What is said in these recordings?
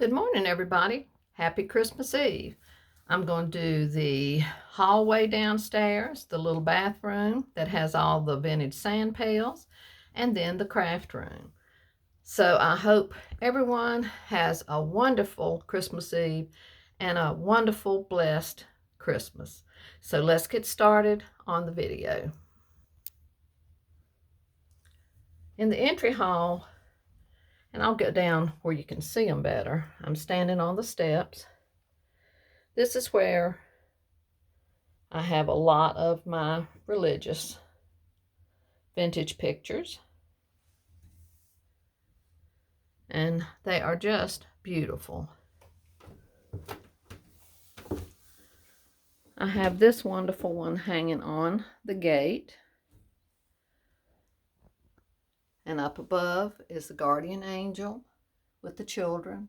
Good morning, everybody. Happy Christmas Eve. I'm going to do the hallway downstairs, the little bathroom that has all the vintage sand pails, and then the craft room. So I hope everyone has a wonderful Christmas Eve and a wonderful, blessed Christmas. So let's get started on the video. In the entry hall, and I'll go down where you can see them better. I'm standing on the steps. This is where I have a lot of my religious vintage pictures, and they are just beautiful. I have this wonderful one hanging on the gate, and up above is the guardian angel with the children.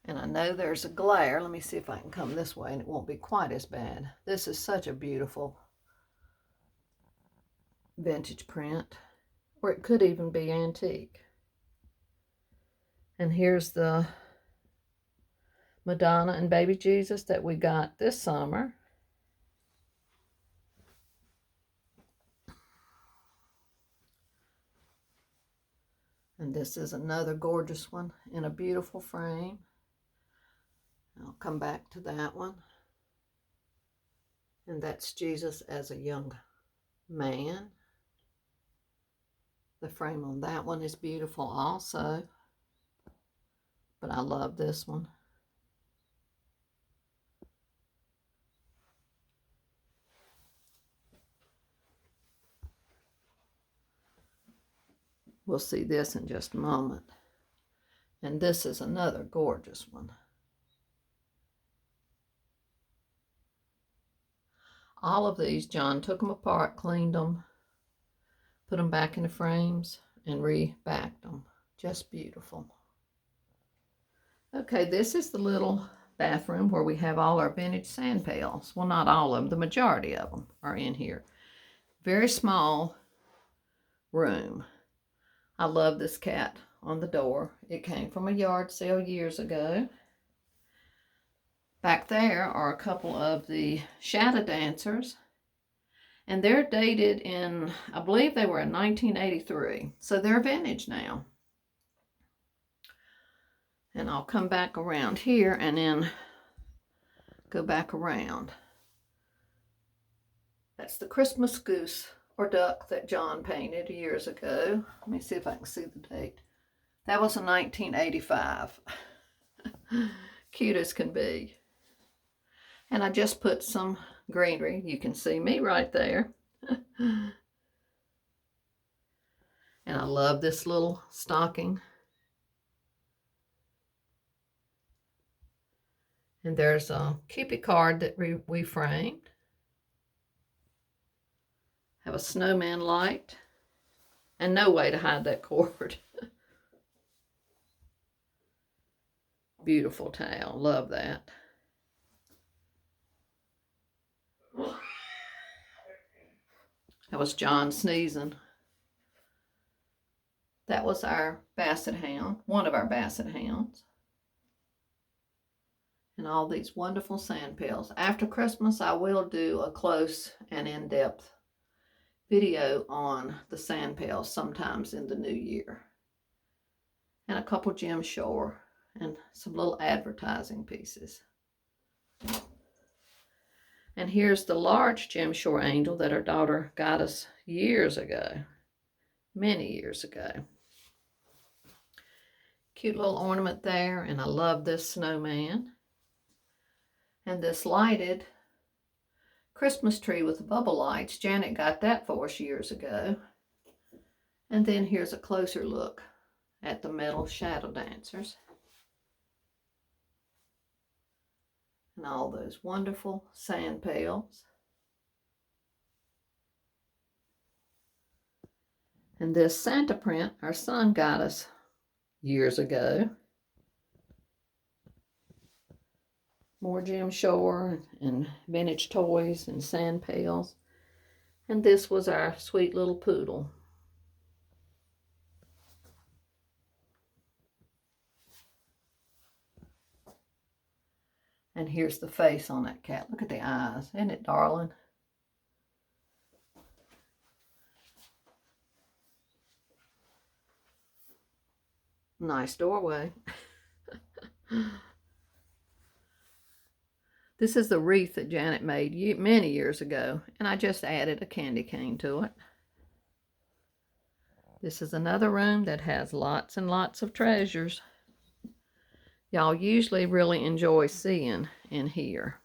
And I know there's a glare. Let me see if I can come this way and it won't be quite as bad. This is such a beautiful vintage print, or it could even be antique. And here's the Madonna and baby Jesus that we got this summer. And this is another gorgeous one in a beautiful frame. I'll come back to that one. And that's Jesus as a young man. The frame on that one is beautiful also. But I love this one. We'll see this in just a moment. And this is another gorgeous one. All of these, John took them apart, cleaned them, put them back in the frames, and re-backed them. Just beautiful. Okay, this is the little bathroom where we have all our vintage sand pails. Well, not all of them, the majority of them are in here. Very small room. I love this cat on the door. It came from a yard sale years ago. Back there are a couple of the shadow dancers, and they're dated in, I believe they were in 1983, so they're vintage now. And I'll come back around here and then go back around. That's the Christmas goose or duck that John painted years ago. Let me see if I can see the date. That was in 1985. Cute as can be. And I just put some greenery. You can see me right there. And I love this little stocking. And there's a Cupid card that we framed. Have a snowman light. And no way to hide that cord. Beautiful towel. Love that. That was John sneezing. That was our basset hound, one of our basset hounds. And all these wonderful sand pails. After Christmas, I will do a close and in-depth video on the sand pails sometimes in the new year. And a couple Jim Shore and some little advertising pieces. And here's the large Jim Shore angel that our daughter got us years ago, many years ago. Cute little ornament there, and I love this snowman. And this lighted Christmas tree with the bubble lights. Janet got that for us years ago. And then here's a closer look at the metal shadow dancers. And all those wonderful sand pails. And this Santa print our son got us years ago. More Jim Shore and vintage toys and sand pails. And this was our sweet little poodle. And here's the face on that cat. Look at the eyes. Isn't it darling? Nice doorway. This is the wreath that Janet made many years ago, and I just added a candy cane to it. This is another room that has lots and lots of treasures. Y'all usually really enjoy seeing in here.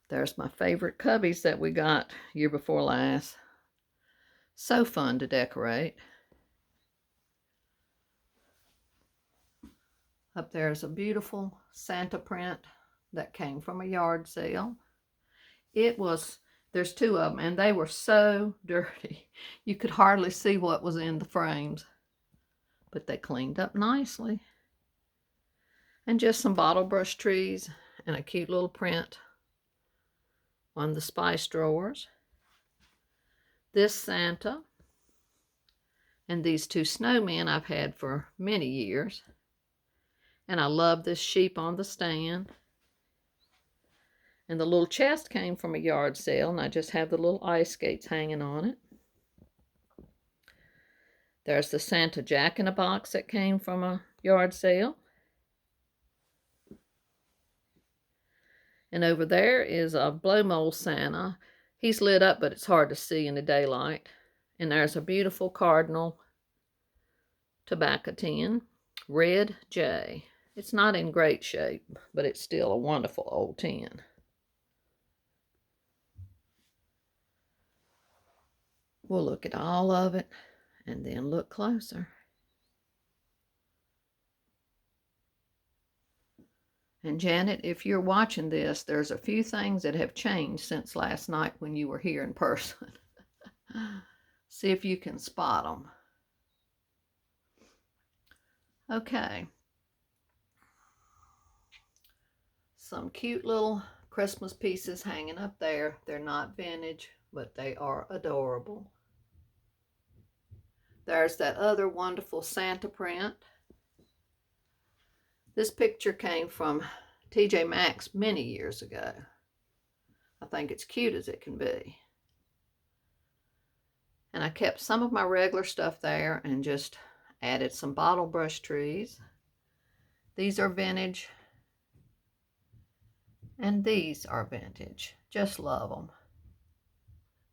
There's my favorite cubbies that we got year before last. So fun to decorate. Up there's a beautiful Santa print that came from a yard sale. There's two of them, and they were so dirty. You could hardly see what was in the frames, but they cleaned up nicely. And just some bottle brush trees and a cute little print on the spice drawers. This Santa and these two snowmen I've had for many years. And I love this sheep on the stand. And the little chest came from a yard sale, and I just have the little ice skates hanging on it. There's the Santa Jack-in-a-Box that came from a yard sale. And over there is a blow mold Santa. He's lit up, but it's hard to see in the daylight. And there's a beautiful cardinal tobacco tin, Red J. It's not in great shape, but it's still a wonderful old tin. We'll look at all of it and then look closer. And Janet, if you're watching this, there's a few things that have changed since last night when you were here in person. See if you can spot them. Okay. Some cute little Christmas pieces hanging up there. They're not vintage, but they are adorable. There's that other wonderful Santa print. This picture came from TJ Maxx many years ago. I think it's cute as it can be. And I kept some of my regular stuff there and just added some bottle brush trees. These are vintage. And these are vintage. Just love them.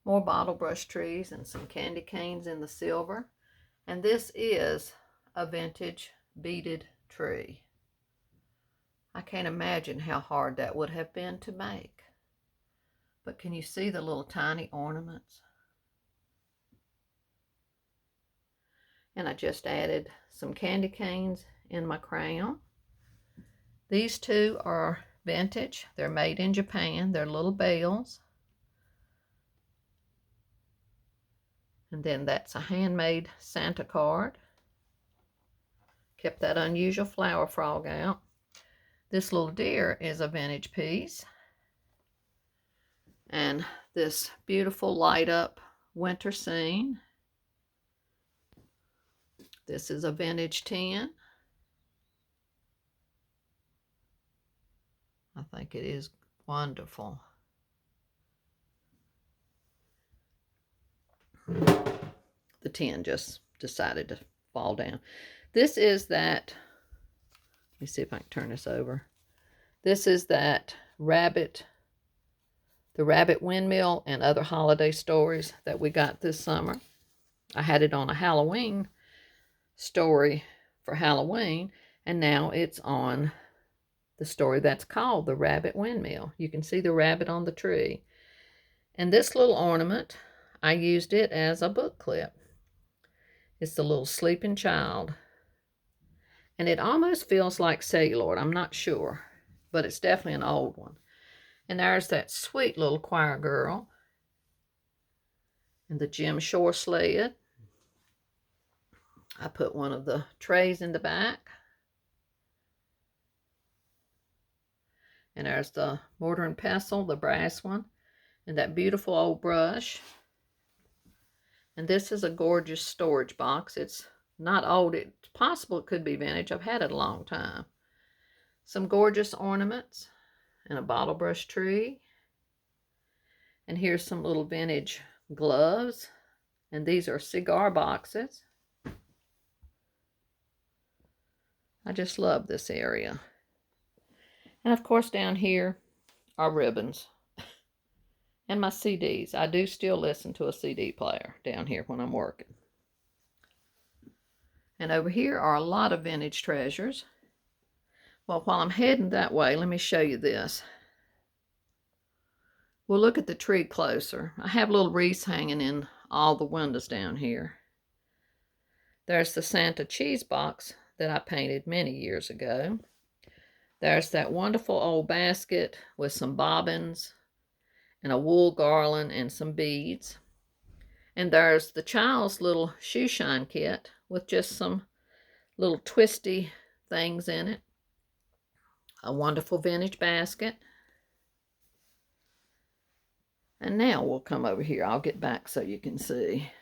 More bottle brush trees and some candy canes in the silver. And this is a vintage beaded tree. I can't imagine how hard that would have been to make. But can you see the little tiny ornaments? And I just added some candy canes in my crown. These two are vintage. They're made in Japan. They're little bells. And then that's a handmade Santa card. Kept that unusual flower frog out. This little deer is a vintage piece. And this beautiful light up winter scene. This is a vintage tin. I think it is wonderful. The tin just decided to fall down. This is that, let me see if I can turn this over. This is that rabbit, the rabbit windmill and other holiday stories that we got this summer. I had it on a Halloween story for Halloween, and now it's on the story that's called The Rabbit Windmill. You can see the rabbit on the tree. And this little ornament, I used it as a book clip. It's the little sleeping child. And it almost feels like celluloid. I'm not sure, but it's definitely an old one. And there's that sweet little choir girl. And the Jim Shore sled. I put one of the trays in the back. And there's the mortar and pestle, the brass one. And that beautiful old brush. And this is a gorgeous storage box. It's not old. It's possible it could be vintage. I've had it a long time. Some gorgeous ornaments and a bottle brush tree. And here's some little vintage gloves. And these are cigar boxes. I just love this area. And of course down here are ribbons. And my CDs. I do still listen to a CD player down here when I'm working. And over here are a lot of vintage treasures. Well, while I'm heading that way, let me show you this. We'll look at the tree closer. I have little wreaths hanging in all the windows down here. There's the Santa cheese box that I painted many years ago. There's that wonderful old basket with some bobbins and a wool garland and some beads. And there's the child's little shoe shine kit with just some little twisty things in it. A wonderful vintage basket. And now we'll come over here. I'll get back so you can see.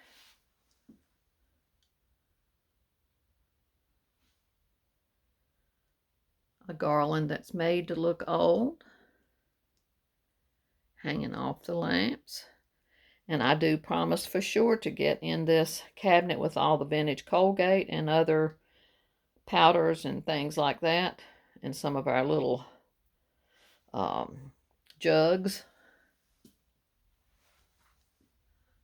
A garland that's made to look old, hanging off the lamps. And I do promise for sure to get in this cabinet with all the vintage Colgate and other powders and things like that, and some of our little jugs.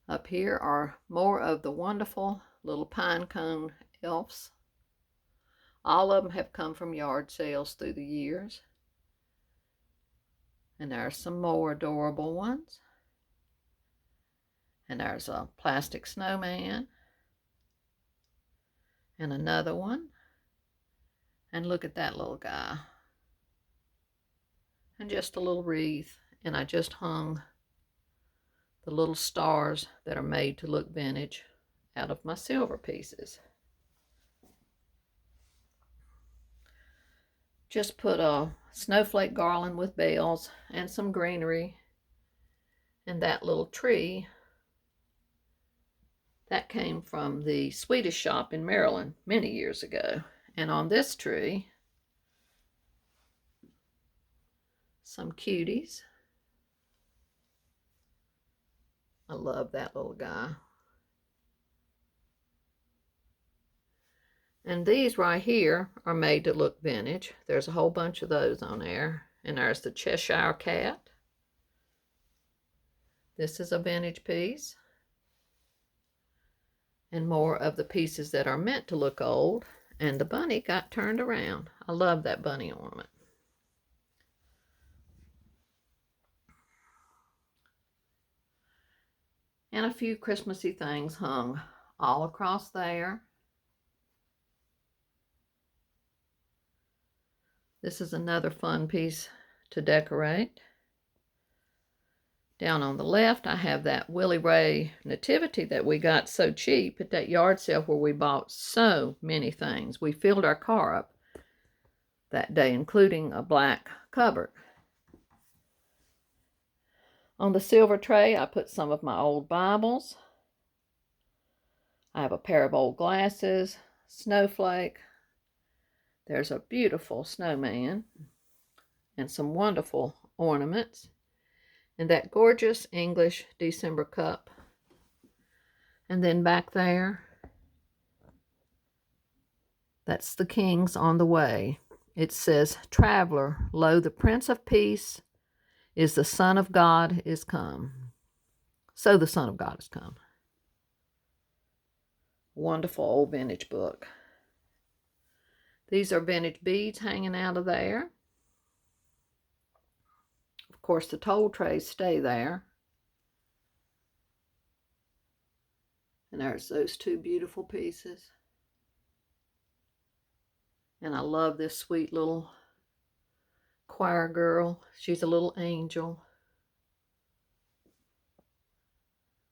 Up here are more of the wonderful little pine cone elves. All of them have come from yard sales through the years. And there are some more adorable ones. And there's a plastic snowman. And another one. And look at that little guy. And just a little wreath. And I just hung the little stars that are made to look vintage out of my silver pieces. Just put a snowflake garland with bells and some greenery. And that little tree, that came from the Swedish shop in Maryland many years ago. And on this tree, some cuties. I love that little guy. And these right here are made to look vintage. There's a whole bunch of those on there. And there's the Cheshire Cat. This is a vintage piece. And more of the pieces that are meant to look old. And the bunny got turned around. I love that bunny ornament. And a few Christmassy things hung all across there. This is another fun piece to decorate. Down on the left, I have that Willie Ray nativity that we got so cheap at that yard sale where we bought so many things. We filled our car up that day, including a black cupboard. On the silver tray, I put some of my old Bibles. I have a pair of old glasses, snowflake. There's a beautiful snowman and some wonderful ornaments. And that gorgeous English December cup. And then back there, that's the King's on the way. It says, "Traveler, lo, the Prince of Peace is the Son of God is come." So the Son of God is come. Wonderful old vintage book. These are vintage beads hanging out of there. Of course, the toll trays stay there. And there's those two beautiful pieces. And I love this sweet little choir girl. She's a little angel.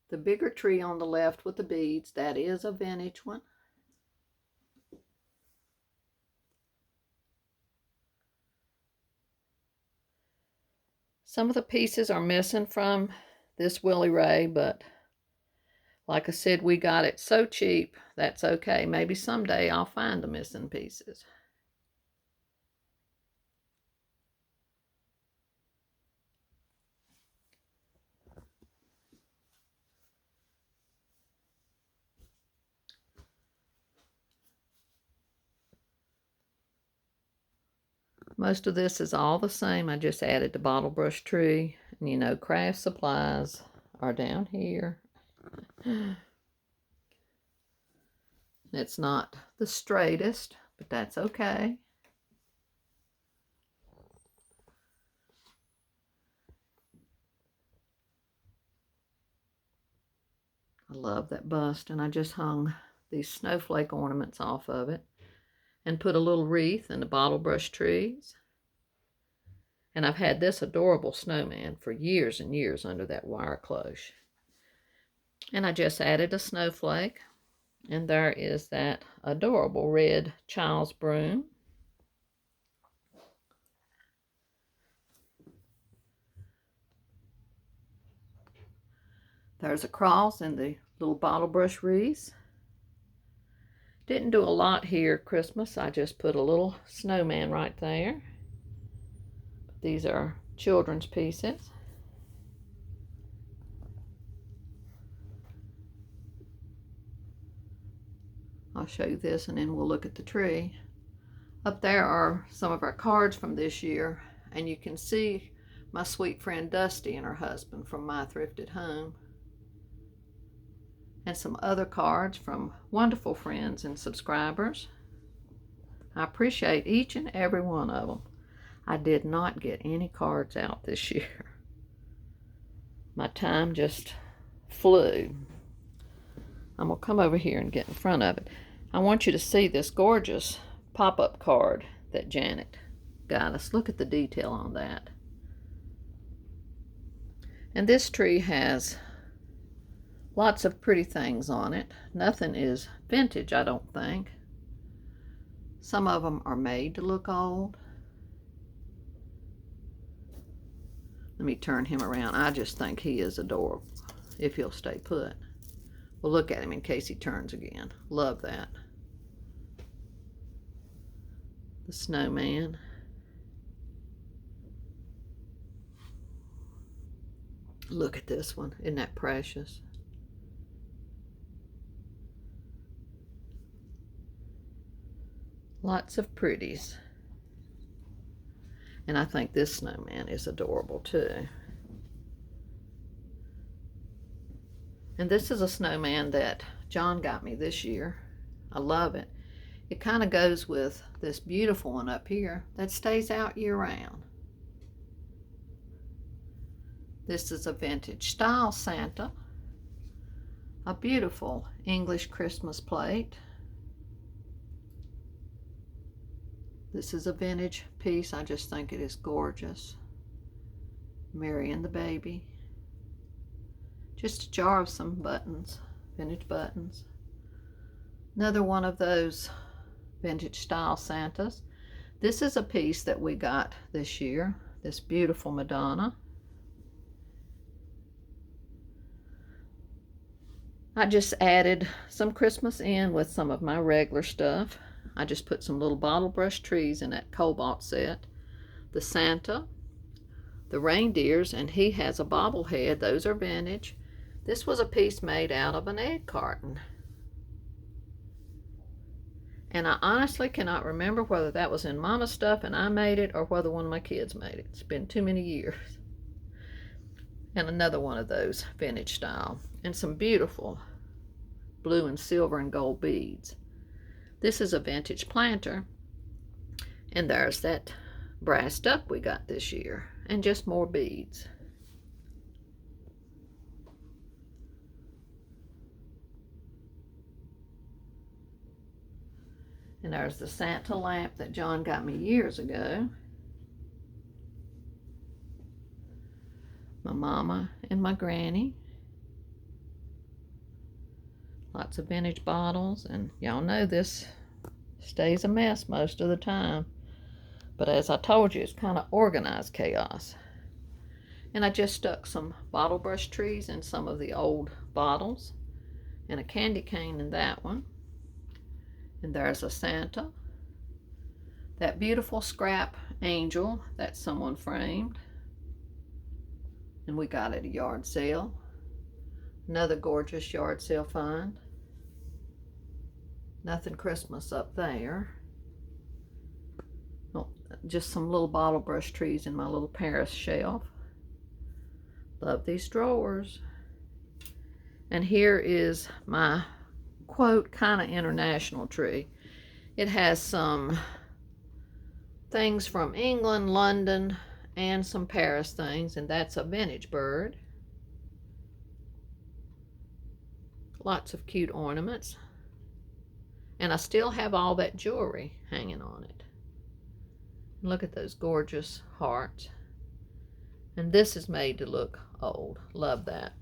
The bigger tree on the left with the beads, that is a vintage one. Some of the pieces are missing from this Willie Ray, but Like I said, we got it so cheap, that's okay. Maybe someday I'll find the missing pieces. Most of this is all the same. I just added the bottle brush tree. And you know, craft supplies are down here. It's not the straightest, but that's okay. I love that bust, and I just hung these snowflake ornaments off of it and put a little wreath in the bottle brush trees. And I've had this adorable snowman for years and years under that wire cloche. And I just added a snowflake, and there is that adorable red child's broom. There's a cross and the little bottle brush wreaths. Didn't do a lot here Christmas. I just put a little snowman right there. These are children's pieces. I'll show you this and then we'll look at the tree. Up there are some of our cards from this year, and you can see my sweet friend Dusty and her husband from My Thrifted Home. And some other cards from wonderful friends and subscribers. I appreciate each and every one of them. I did not get any cards out this year. My time just flew. I'm going to come over here and get in front of it. I want you to see this gorgeous pop-up card that Janet got us. Look at the detail on that. And this tree has lots of pretty things on it. Nothing is vintage, I don't think. Some of them are made to look old. Let me turn him around. I just think he is adorable, if he'll stay put. We'll look at him in case he turns again. Love that. The snowman. Look at this one. Isn't that precious? Lots of pretties. And I think this snowman is adorable too. And this is a snowman that John got me this year. I love it. It kind of goes with this beautiful one up here that stays out year round. This is a vintage style Santa. A beautiful English Christmas plate. This is a vintage piece. I just think it is gorgeous. Mary and the baby. Just a jar of some buttons, vintage buttons. Another one of those vintage style Santas. This is a piece that we got this year. This beautiful Madonna. I just added some Christmas in with some of my regular stuff. I just put some little bottle brush trees in that cobalt set. The Santa, the reindeers, and he has a bobblehead. Those are vintage. This was a piece made out of an egg carton. And I honestly cannot remember whether that was in Mama's stuff and I made it or whether one of my kids made it. It's been too many years. And another one of those vintage style. And some beautiful blue and silver and gold beads. This is a vintage planter. And there's that brass duck we got this year. And just more beads. And there's the Santa lamp that John got me years ago. My mama and my granny. Lots of vintage bottles, and y'all know this stays a mess most of the time. But as I told you, it's kind of organized chaos. And I just stuck some bottle brush trees in some of the old bottles. and a candy cane in that one. And there's a Santa. That beautiful scrap angel that someone framed, and we got at a yard sale. Another gorgeous yard sale find. Nothing Christmas up there. Oh, just some little bottle brush trees in my little Paris shelf. Love these drawers. And here is my quote kind of international tree. It has some things from England, London, and some Paris things, and that's a vintage bird. Lots of cute ornaments. And I still have all that jewelry hanging on it. Look at those gorgeous hearts. And this is made to look old. Love that.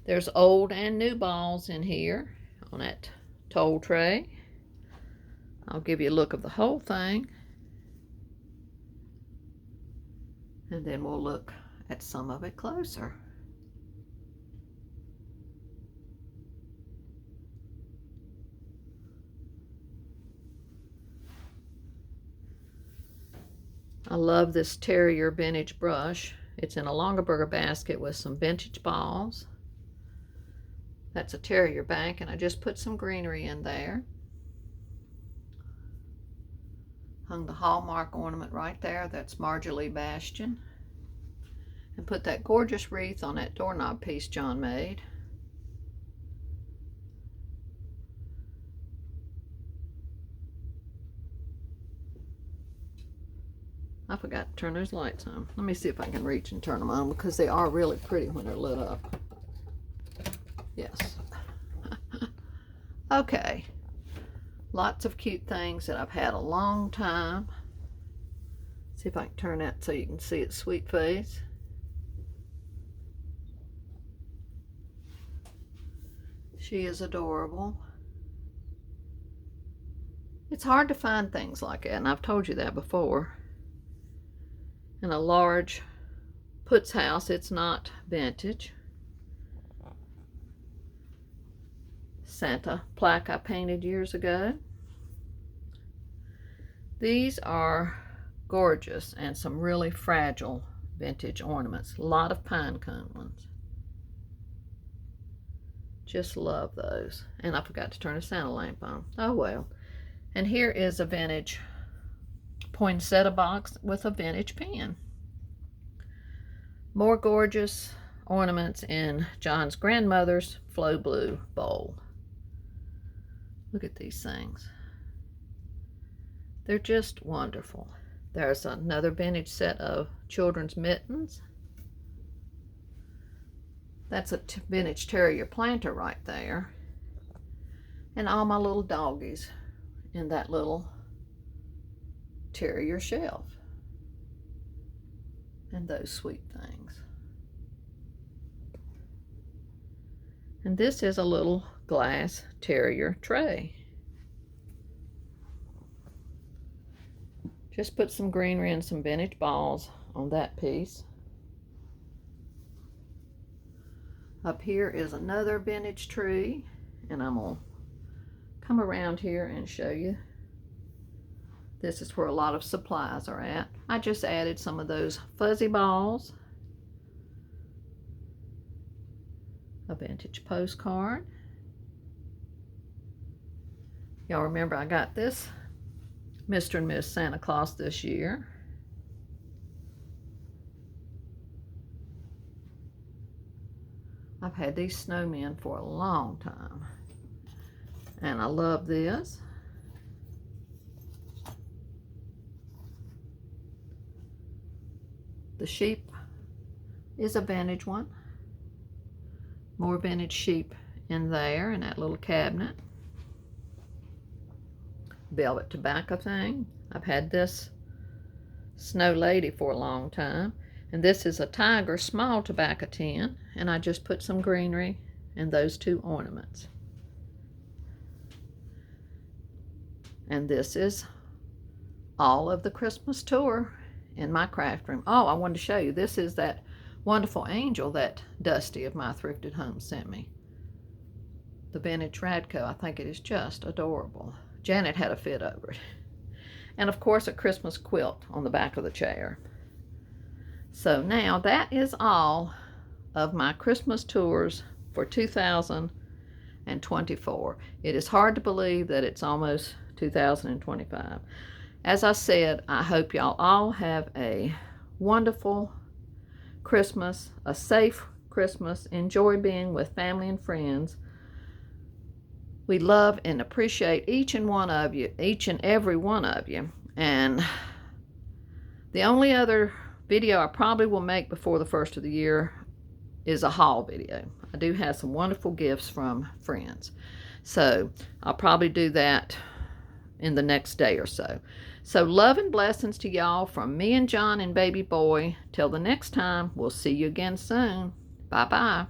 There's old and new balls in here on that toll tray. I'll give you a look of the whole thing. And then we'll look at some of it closer. I love this Terrier vintage brush. It's in a Longaberger basket with some vintage balls. That's a Terrier bank, and I just put some greenery in there. Hung the Hallmark ornament right there. That's Marjorie Bastion. And put that gorgeous wreath on that doorknob piece John made. I forgot to turn those lights on. Let me see if I can reach and turn them on, because they are really pretty when they're lit up. Yes. Okay. Lots of cute things that I've had a long time. See if I can turn that so you can see its sweet face. She is adorable. It's hard to find things like that, and I've told you that before. In a large Putz house, it's not vintage. Santa plaque I painted years ago. These are gorgeous and some really fragile vintage ornaments. A lot of pine cone ones. Just love those. And I forgot to turn a Santa lamp on. Oh well. And here is a vintage poinsettia box with a vintage pen. More gorgeous ornaments in John's grandmother's Flow Blue bowl. Look at these things. They're just wonderful. There's another vintage set of children's mittens. That's a vintage Terrier planter right there. And all my little doggies in that little Terrier shelf. And those sweet things. And this is a little glass Terrier tray. Just put some greenery and some vintage balls on that piece. Up here is another vintage tree, and I'm going to come around here and show you. This is where a lot of supplies are at. I just added some of those fuzzy balls. A vintage postcard. Y'all remember I got this Mr. and Miss Santa Claus this year. I've had these snowmen for a long time, and I love this. The sheep is a vintage one. More vintage sheep in there in that little cabinet. Velvet tobacco thing. I've had this Snow Lady for a long time. And this is a Tiger small tobacco tin. And I just put some greenery and those two ornaments. And this is all of the Christmas tour in my craft room. Oh, I wanted to show you. This is that wonderful angel that Dusty of My Thrifted Home sent me. the vintage Radco. I think it is just adorable. Janet had a fit over it. And of course a Christmas quilt on the back of the chair. So now that is all of my Christmas tours for 2024. It is hard to believe that it's almost 2025. As I said, I hope y'all all have a wonderful Christmas, a safe Christmas. Enjoy being with family and friends. We love and appreciate each and every one of you. And the only other video I probably will make before the first of the year is a haul video. I do have some wonderful gifts from friends. So I'll probably do that in the next day or so. So love and blessings to y'all from me and John and baby boy. Till the next time, we'll see you again soon. Bye-bye.